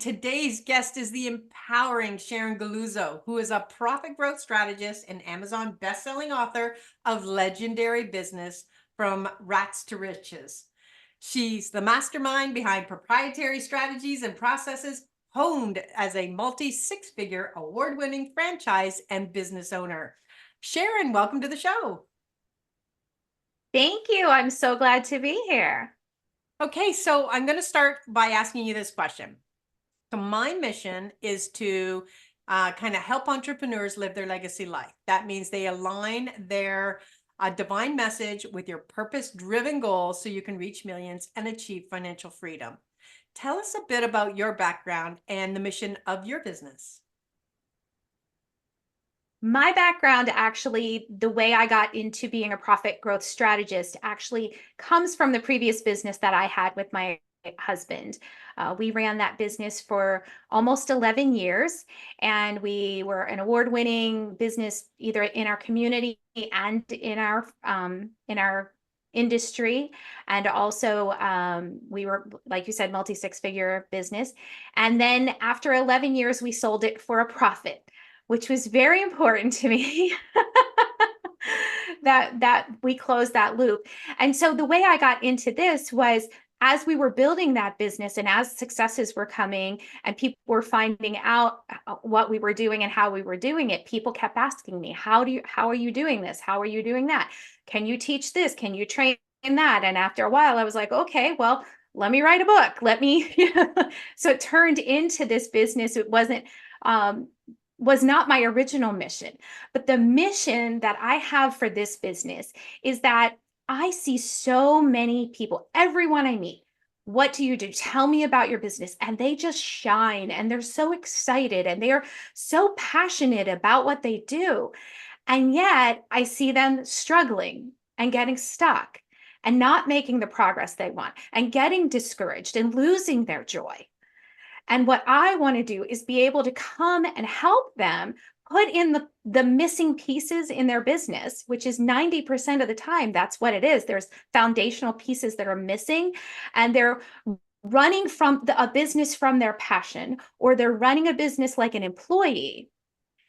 Today's guest is the empowering Sharon Galluzzo, who is a profit growth strategist and Amazon bestselling author of legendary business From Rats to Riches. She's the mastermind behind proprietary strategies and processes honed as a multi six-figure award-winning franchise and business owner. Sharon, welcome to the show. Thank you. I'm so glad to be here. Okay, so I'm going to start by asking you this question. So my mission is to kind of help entrepreneurs live their legacy life. That means they align their divine message with your purpose-driven goals so you can reach millions and achieve financial freedom. Tell us a bit about your background and the mission of your business. My background, actually, the way I got into being a profit growth strategist actually comes from the previous business that I had with my husband. We ran that business for almost 11 years, and we were an award-winning business either in our community and in our industry. And also, we were, like you said, multi six-figure business. And then after 11 years, we sold it for a profit, which was very important to me. that we closed that loop. And so the way I got into this was, as we were building that business and as successes were coming and people were finding out what we were doing and how we were doing it, people kept asking me, how are you doing this? How are you doing that? Can you teach this? Can you train that? And after a while, I was like, okay, well, let me write a book. So it turned into this business. It was not my original mission, but the mission that I have for this business is that I see so many people, everyone I meet, what do you do? Tell me about your business. And they just shine and they're so excited and they are so passionate about what they do. And yet I see them struggling and getting stuck and not making the progress they want and getting discouraged and losing their joy. And what I want to do is be able to come and help them put in the missing pieces in their business, which is 90% of the time, that's what it is. There's foundational pieces that are missing, and they're running from a business from their passion, or they're running a business like an employee.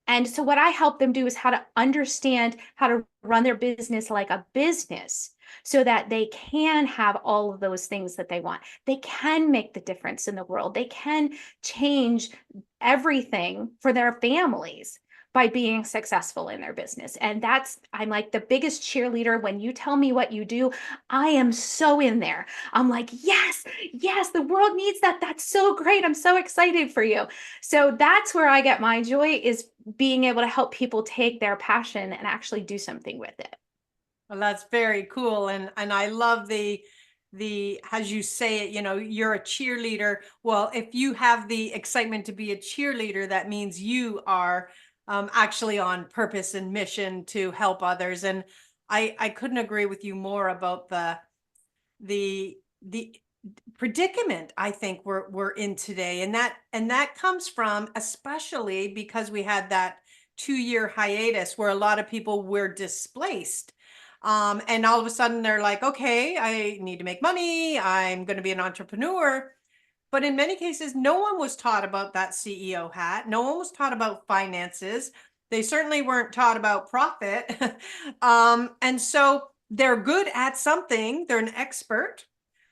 And so what I help them do is how to understand how to run their business like a business so that they can have all of those things that they want. They can make the difference in the world. They can change everything for their families by being successful in their business. And I'm like the biggest cheerleader. When you tell me what you do, I am so in there. I'm like, yes, the world needs that. That's so great. I'm so excited for you. So that's where I get my joy, is being able to help people take their passion and actually do something with it. Well, that's very cool. And I love the as you say it, you're a cheerleader. Well, if you have the excitement to be a cheerleader, that means you are actually on purpose and mission to help others. And I couldn't agree with you more about the predicament I think we're in today. And that comes from, especially because we had that 2-year hiatus where a lot of people were displaced. And all of a sudden they're like, okay, I need to make money. I'm going to be an entrepreneur. But in many cases, no one was taught about that CEO hat. No one was taught about finances. They certainly weren't taught about profit. And so they're good at something. They're an expert.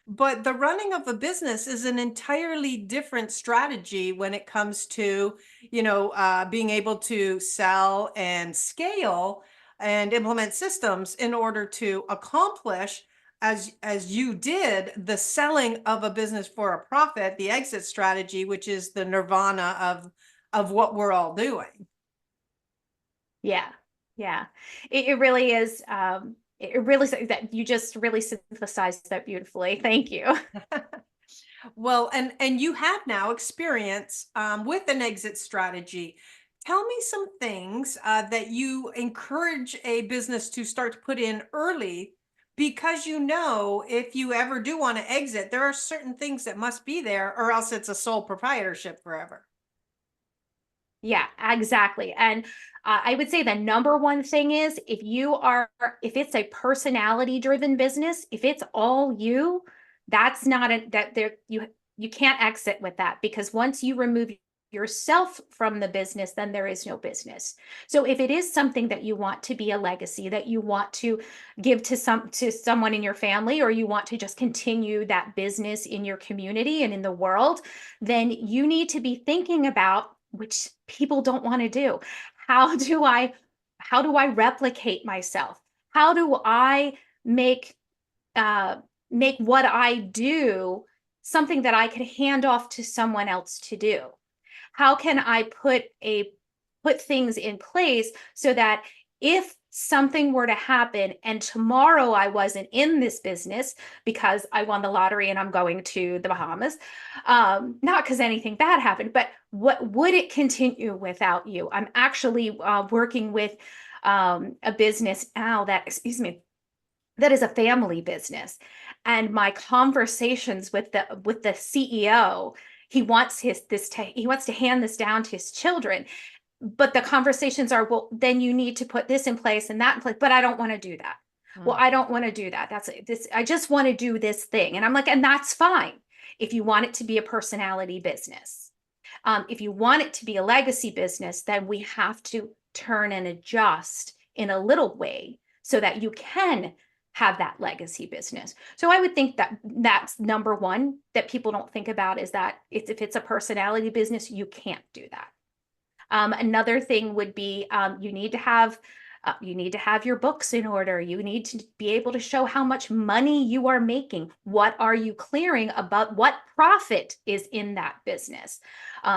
But the running of a business is an entirely different strategy when it comes to, being able to sell and scale and implement systems in order to accomplish, as you did, the selling of a business for a profit, the exit strategy, which is the nirvana of what we're all doing. Yeah. Yeah. It really is. It really, that you just really synthesized that beautifully. Thank you. Well, and you have now experience with an exit strategy. Tell me some things that you encourage a business to start to put in early, because if you ever do want to exit, there are certain things that must be there, or else it's a sole proprietorship forever. Yeah, exactly. And I would say the number one thing is, if it's a personality driven business, if it's all you, that's not a, that there, you can't exit with that, because once you remove yourself from the business, then there is no business. So if it is something that you want to be a legacy, that you want to give to someone in your family, or you want to just continue that business in your community and in the world, then you need to be thinking about, which people don't want to do, how do I replicate myself? How do I make what I do something that I could hand off to someone else to do? How can I put things in place so that if something were to happen and tomorrow I wasn't in this business because I won the lottery and I'm going to the Bahamas, not because anything bad happened, but what would it continue without you? I'm actually working with a business now that, excuse me, that is a family business. And my conversations with the CEO, he wants he wants to hand this down to his children. But the conversations are, well, then you need to put this in place and that in place. But I don't want to do that. Well, I don't want to do that. That's this. I just want to do this thing. And I'm like, and that's fine if you want it to be a personality business. If you want it to be a legacy business, then we have to turn and adjust in a little way so that you can have that legacy business. So I would think that that's number one that people don't think about, is that if it's a personality business, you can't do that. Another thing would be you need to have your books in order. You need to be able to show how much money you are making. What are you clearing about? What profit is in that business?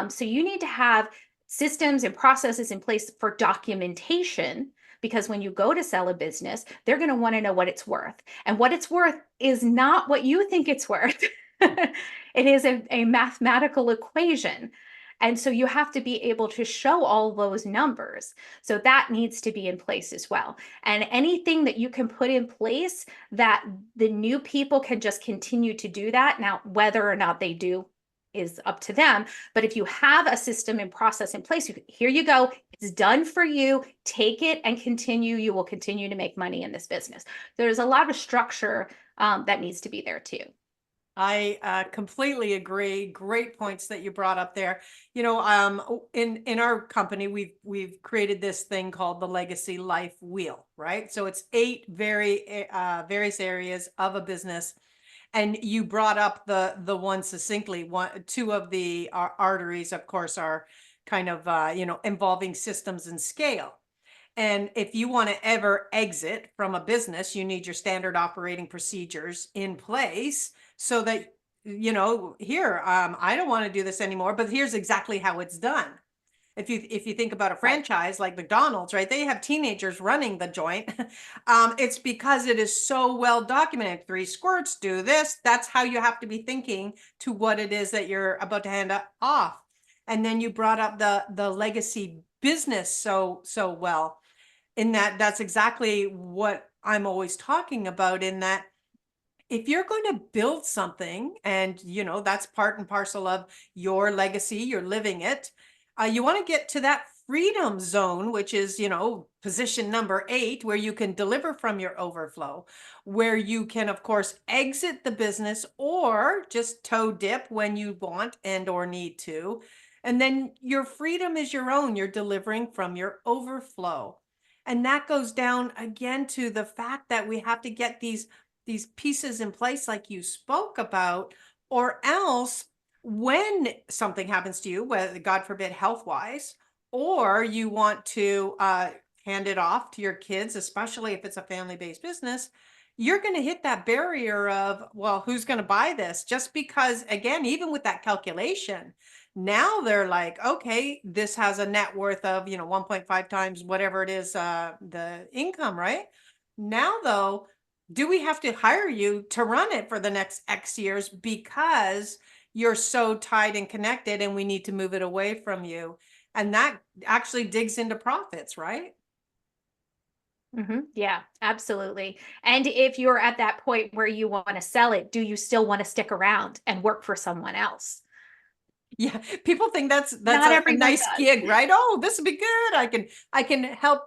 So you need to have systems and processes in place for documentation, because when you go to sell a business, they're going to want to know what it's worth. And what it's worth is not what you think it's worth. It is a mathematical equation. And so you have to be able to show all those numbers. So that needs to be in place as well. And anything that you can put in place that the new people can just continue to do that. Now, whether or not they do is up to them. But if you have a system and process in place, here you go, it's done for you, take it and continue. You will continue to make money in this business. There's a lot of structure that needs to be there too. I completely agree. Great points that you brought up there. You know, in our company, we've created this thing called the Legacy Life Wheel, right? So it's 8 various areas of a business. And you brought up the one succinctly. Two of the arteries, of course, are kind of involving systems and scale. And if you want to ever exit from a business, you need your standard operating procedures in place so that, here, I don't want to do this anymore, but here's exactly how it's done. If you think about a franchise like McDonald's, right? They have teenagers running the joint. It's because it is so well documented. 3 squirts, do this. That's how you have to be thinking to what it is that you're about to hand off. And then you brought up the legacy business so well. In that's exactly what I'm always talking about, in that if you're going to build something and, that's part and parcel of your legacy, you're living it, you want to get to that freedom zone, which is, position number 8, where you can deliver from your overflow, where you can, of course, exit the business or just toe dip when you want and or need to. And then your freedom is your own. You're delivering from your overflow. And that goes down again to the fact that we have to get these pieces in place like you spoke about, or else when something happens to you, whether God forbid health wise, or you want to hand it off to your kids, especially if it's a family-based business, you're going to hit that barrier of, well, who's going to buy this? Just because, again, even with that calculation, now they're like, okay, this has a net worth of 1.5 times whatever it is, the income, right? Now though, do we have to hire you to run it for the next X years because you're so tied and connected and we need to move it away from you? And that actually digs into profits, right? Yeah, absolutely. And if you're at that point where you want to sell it, do you still want to stick around and work for someone else? Yeah, people think that's Not a everyone nice does. gig, right? Oh, this would be good. I can help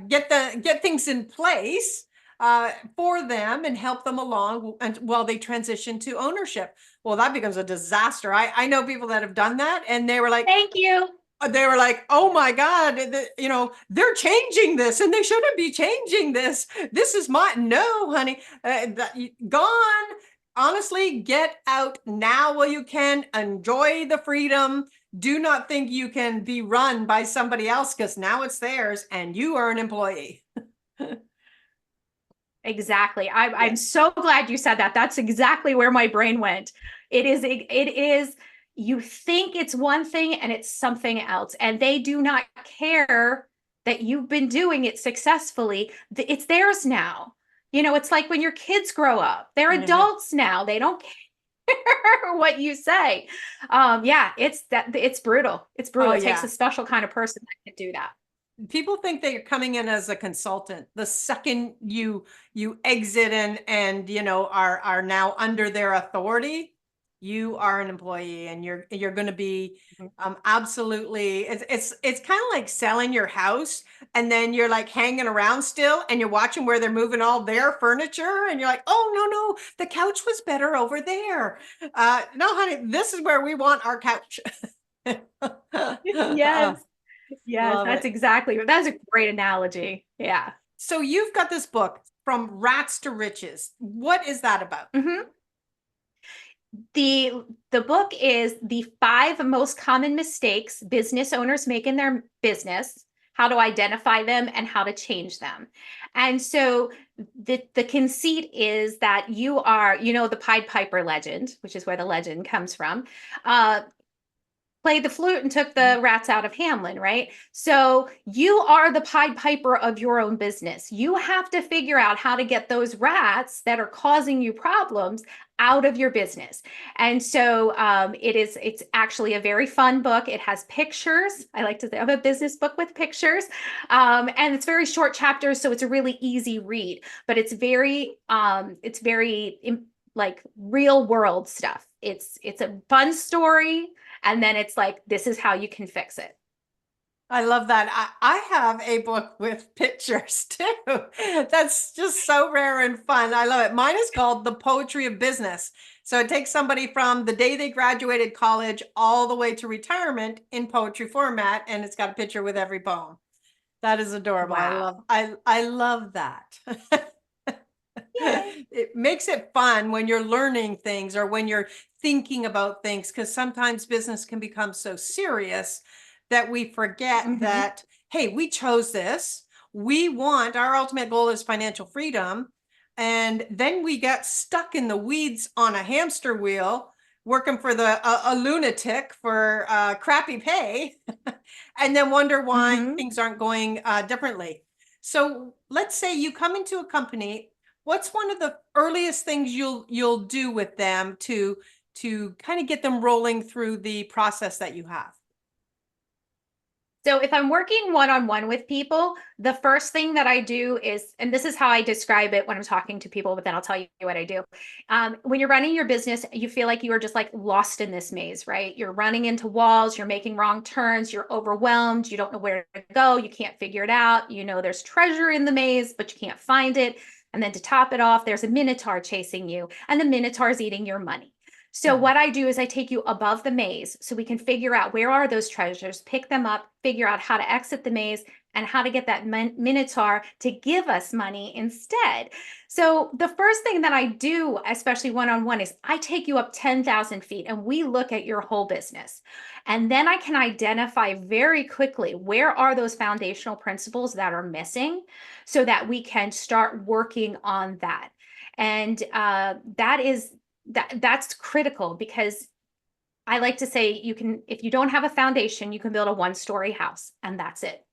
get things in place. for them and help them along and while they transition to ownership. Well, that becomes a disaster. I know people that have done that, and Thank you. they were like, oh my God, they're changing this and they shouldn't be changing this. This is my, no, honey, gone. Honestly, get out now while you can. Enjoy the freedom. Do not think you can be run by somebody else, because now it's theirs and you are an employee. Exactly. I'm so glad you said that. That's exactly where my brain went. It is, you think it's one thing and it's something else. And they do not care that you've been doing it successfully. It's theirs now. It's like when your kids grow up, they're adults now. They don't care what you say. Yeah, it's brutal. It's brutal. Oh, It takes yeah. a special kind of person that can do that. People think that you're coming in as a consultant. The second you exit and are now under their authority, you are an employee, and you're going to be absolutely, it's kind of like selling your house, and then you're like hanging around still and you're watching where they're moving all their furniture, and you're like, oh no, the couch was better over there. No, honey, this is where we want our couch. Yes. Yes, Love that's it. exactly. That's a great analogy. Yeah. So you've got this book, From Rats to Riches. What is that about? hmm The book is the 5 most common mistakes business owners make in their business, how to identify them and how to change them. And so the conceit is that you are, the Pied Piper legend, which is where the legend comes from. Played the flute and took the rats out of Hamlin, right? So you are the Pied Piper of your own business. You have to figure out how to get those rats that are causing you problems out of your business. And so it's actually a very fun book. It has pictures. I like to have a business book with pictures. And it's very short chapters, so it's a really easy read, but it's very like real world stuff. It's a fun story. And then it's like, this is how you can fix it. I love that. I have a book with pictures too. That's just so rare and fun. I love it. Mine is called The Poetry of Business. So it takes somebody from the day they graduated college all the way to retirement in poetry format, and it's got a picture with every poem. That is adorable. Wow. I love that. Yay. It makes it fun when you're learning things or when you're thinking about things, because sometimes business can become so serious that we forget hmm that, hey, we chose this. We want, our ultimate goal is financial freedom. And then we get stuck in the weeds on a hamster wheel, working for a lunatic for crappy pay, and then wonder why hmm things aren't going differently. So let's say you come into a company. What's one of the earliest things you'll do with them to kind of get them rolling through the process that you have? So if I'm working one-on-one with people, the first thing that I do is, and this is how I describe it when I'm talking to people, but then I'll tell you what I do. When you're running your business, you feel like you are just like lost in this maze, right? You're running into walls, you're making wrong turns, you're overwhelmed, you don't know where to go, you can't figure it out. There's treasure in the maze, but you can't find it. And then to top it off, there's a minotaur chasing you, and the minotaur is eating your money. So what I do is I take you above the maze so we can figure out where are those treasures, pick them up, figure out how to exit the maze and how to get that minotaur to give us money instead. So the first thing that I do, especially one-on-one, is I take you up 10,000 feet and we look at your whole business. And then I can identify very quickly where are those foundational principles that are missing so that we can start working on that. And that's critical, because I like to say if you don't have a foundation, you can build a one-story house and that's it.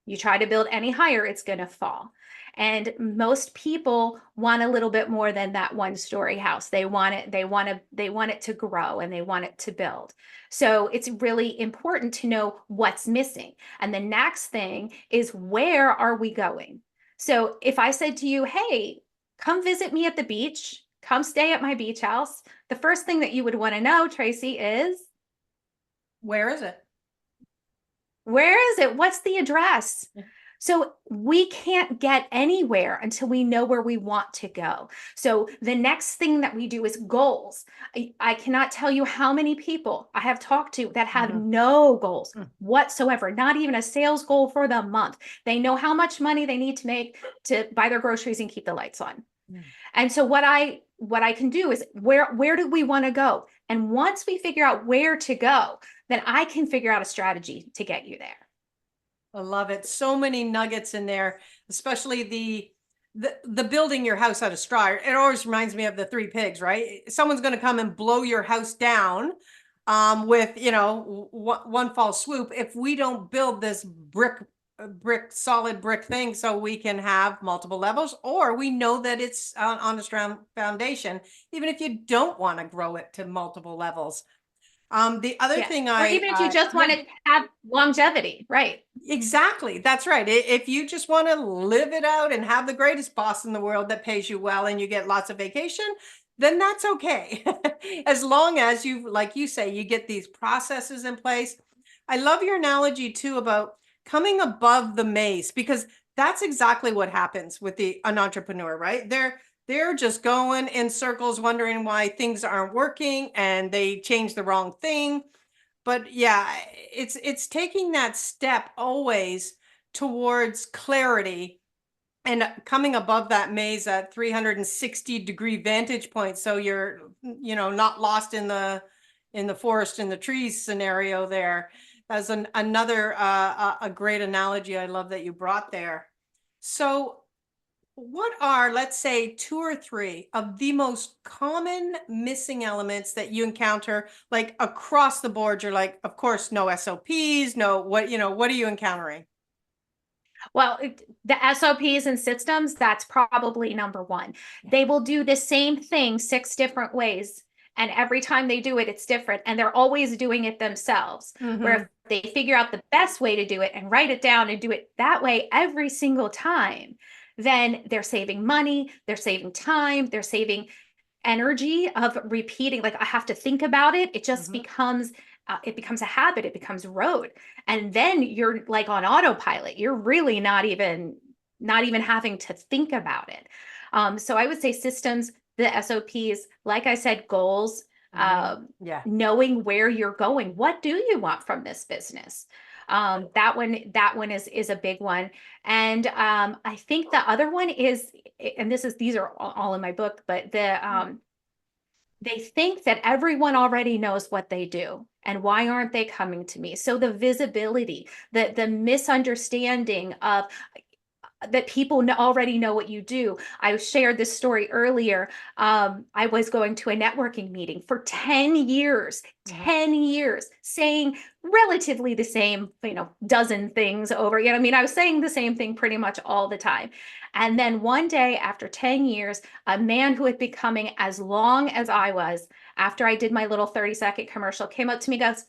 You try to build any higher, it's going to fall. And most people want a little bit more than that one-story house. They want it to grow and they want it to build. So it's really important to know what's missing. And the next thing is, where are we going? So if I said to you, hey, come visit me at the beach, come stay at my beach house, the first thing that you would want to know, Tracy, is, Where is it? where is it? What's the address? So we can't get anywhere until we know where we want to go. So the next thing that we do is goals. I cannot tell you how many people I have talked to that have no goals whatsoever, not even a sales goal for the month. They know how much money they need to make to buy their groceries and keep the lights on. And so what I can do is where do we want to go? And once we figure out where to go, then I can figure out a strategy to get you there. I love it. So many nuggets in there, especially the building your house out of straw. It always reminds me of the three pigs, right? Someone's going to come and blow your house down with, you know, one fall swoop. If we don't build this solid brick thing so we can have multiple levels, or we know that it's on a strong foundation, even if you don't want to grow it to multiple levels. The other thing or even if you just want to have longevity, right? Exactly. That's right. If you just want to live it out and have the greatest boss in the world that pays you well and you get lots of vacation, then that's okay. As long as you, like you say, you get these processes in place. I love your analogy too about coming above the maze, because that's exactly what happens with an entrepreneur, right? They're just going in circles wondering why things aren't working and they change the wrong thing. But yeah, it's taking that step always towards clarity and coming above that maze at 360-degree vantage point, so you're, you know, not lost in the forest in the trees scenario there. As another a great analogy I love that you brought there. So what are, let's say, two or three of the most common missing elements that you encounter, like across the board? You're like, of course, no SOPs, no, what, you know, what are you encountering? Well, the SOPs and systems, that's probably number one. They will do the same thing 6 different ways. And every time they do it, it's different. And they're always doing it themselves. Where if they figure out the best way to do it and write it down and do it that way every single time, then they're saving money, they're saving time, they're saving energy of repeating. Like, I have to think about it. It just becomes it becomes a habit, it becomes rote, and then you're like on autopilot. You're really not even having to think about it. So I would say systems, the SOPs, like I said, goals, Yeah. knowing where you're going. What do you want from this business? That one is a big one. And I think the other one is, and these are all in my book, but they think that everyone already knows what they do, and why aren't they coming to me? So the visibility, the misunderstanding of that people already know what you do. I shared this story earlier. I was going to a networking meeting for 10 years, 10 years, saying relatively the same, dozen things over. I mean, I was saying the same thing pretty much all the time. And then one day after 10 years, a man who had been coming as long as I was, after I did my little 30-second commercial, came up to me and goes,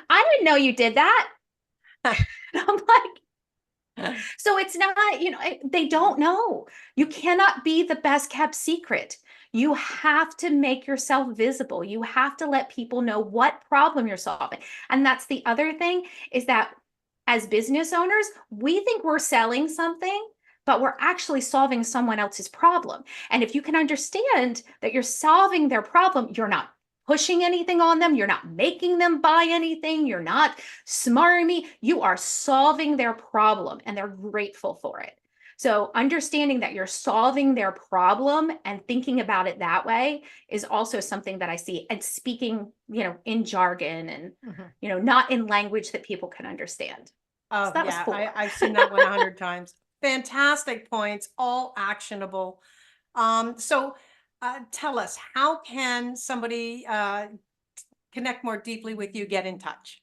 "I didn't know you did that." And I'm like, so it's not, they don't know. You cannot be the best kept secret. You have to make yourself visible. You have to let people know what problem you're solving. And that's the other thing, is that as business owners, we think we're selling something, but we're actually solving someone else's problem. And if you can understand that you're solving their problem, you're not pushing anything on them, you're not making them buy anything, you're not smarting me, you are solving their problem, and they're grateful for it. So understanding that you're solving their problem and thinking about it that way is also something that I see, and speaking, in jargon and, not in language that people can understand. Oh, So that was yeah, 4. I've seen that one 100 times. Fantastic points, all actionable. So tell us, how can somebody connect more deeply with you, get in touch?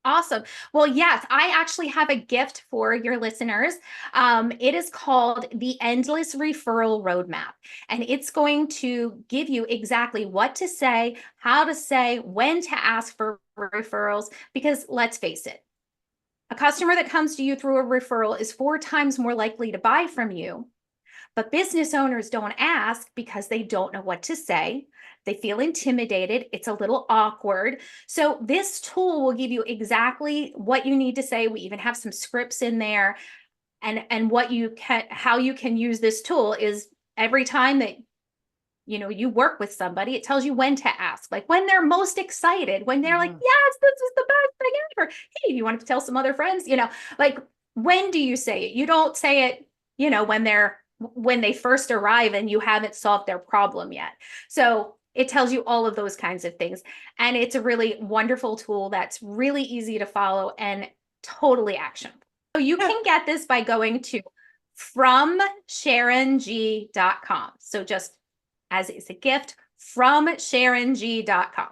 Awesome. Well, yes, I actually have a gift for your listeners. It is called the Endless Referral Roadmap, and it's going to give you exactly what to say, how to say, when to ask for referrals, because let's face it, a customer that comes to you through a referral is 4 times more likely to buy from you. But business owners don't ask because they don't know what to say. They feel intimidated. It's a little awkward. So this tool will give you exactly what you need to say. We even have some scripts in there. And what you can, how you can use this tool is every time that you work with somebody, it tells you when to ask, like when they're most excited, when they're like, yes, this is the best thing ever. Hey, you want to tell some other friends, like when do you say it? You don't say it, when they first arrive and you haven't solved their problem yet. So it tells you all of those kinds of things. And it's a really wonderful tool that's really easy to follow and totally actionable. So you can get this by going to FromSharonG.com. So just as it's a gift, FromSharonG.com.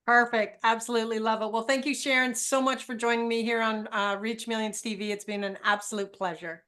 Perfect. Absolutely love it. Well, thank you, Sharon, so much for joining me here on Reach Millions TV. It's been an absolute pleasure.